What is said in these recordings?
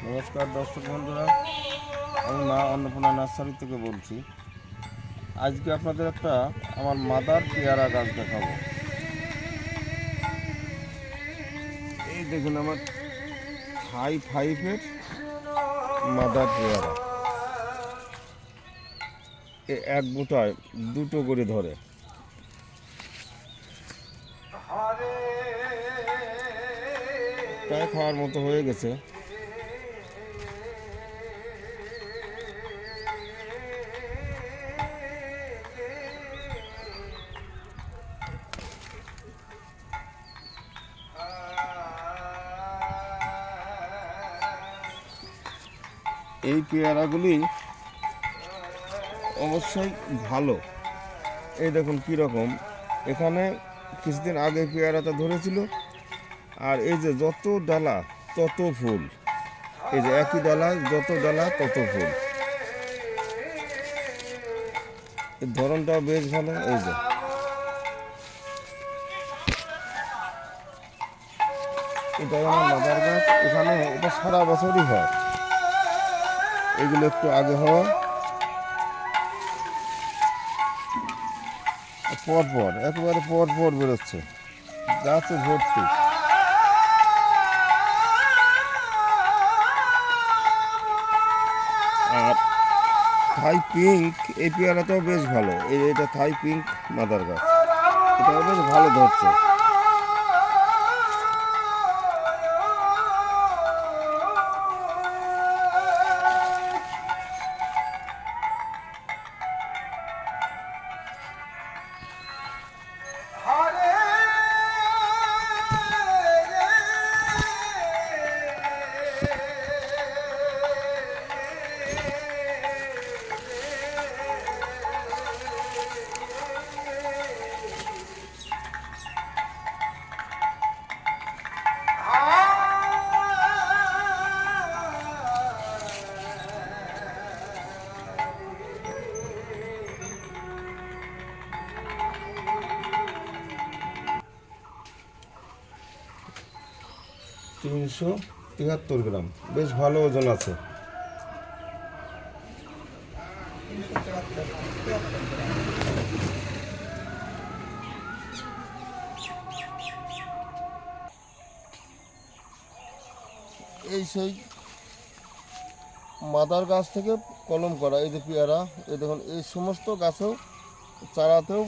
নমস্কার দর্শক বন্ধুরা, আমি মা অন্নপূর্ণা নার্সারি থেকে বলছি। আজকে আপনাদের একটা আমার মাদার পেয়ারা গাছ দেখাবো। এই দেখুন আমার হাই ফাইভের মাদার পেয়ারা, এক গোটায় দুটো করে ধরে। প্রায় খাওয়ার মতো হয়ে গেছে। এই পেয়ারাগুলি অবশ্যই ভালো। এই দেখুন কীরকম, এখানে কিছুদিন আগে পেয়ারাটা ধরেছিল, আর এই যে যত ডালা তত ফুল, এই যে একই ডালায় যত ডালা তত ফুল। এর ধরনটাও বেশ ভালো। এই যে এটা আমার মাদার গাছ, এখানে এটা সারা বছরই হয়। এগুলো একটু আগে হওয়া, পরপর একেবারে পরপর বেরোচ্ছে, গাছে ভর্তি। আর থাই পিঙ্ক এই পেয়ারাটাও বেশ ভালো। এটা থাই পিঙ্ক মাদার গাছ, এটাও বেশ ভালো ধরছে। তিনশো 73 গ্রাম, বেশ ভালো ওজন আছে। এই সেই মাদার গাছ থেকে কলম করা এই যে পেয়ারা, এই দেখুন এই সমস্ত গাছেও চারাতেও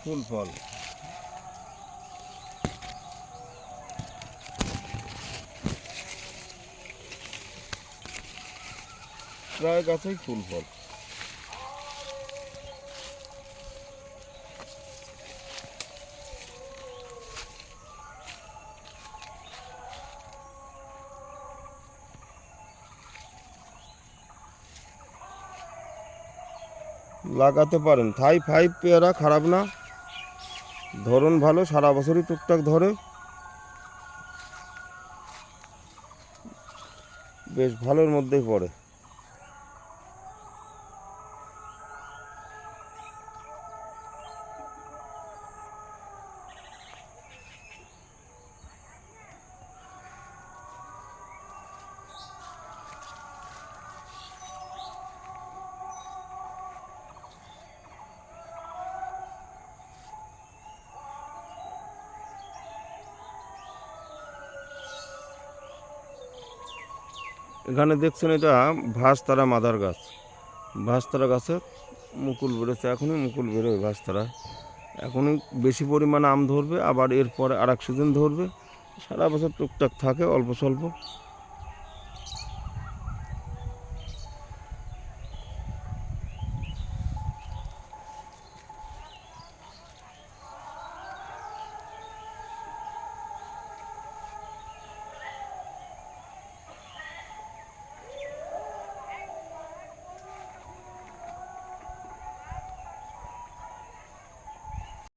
ফুল ফল, প্রায় গাছেই ফুল ফল। লাগাতে পারেন, থাই ফাইভ পেয়ারা খারাপ না, ধরন ভালো, সারা বছরই টুকটাক ধরে, বেশ ভালোর মধ্যেই পড়ে। এখানে দেখছেন এটা ভাসতারা মাদার গাছ, ভাসতারা গাছে মুকুল বেরোচ্ছে, এখনই মুকুল বেরোয় ভাসতারা, এখনই বেশি পরিমাণে আম ধরবে, আবার এরপরে আর এক সিজন ধরবে, সারা বছর টুকটাক থাকে অল্প স্বল্প।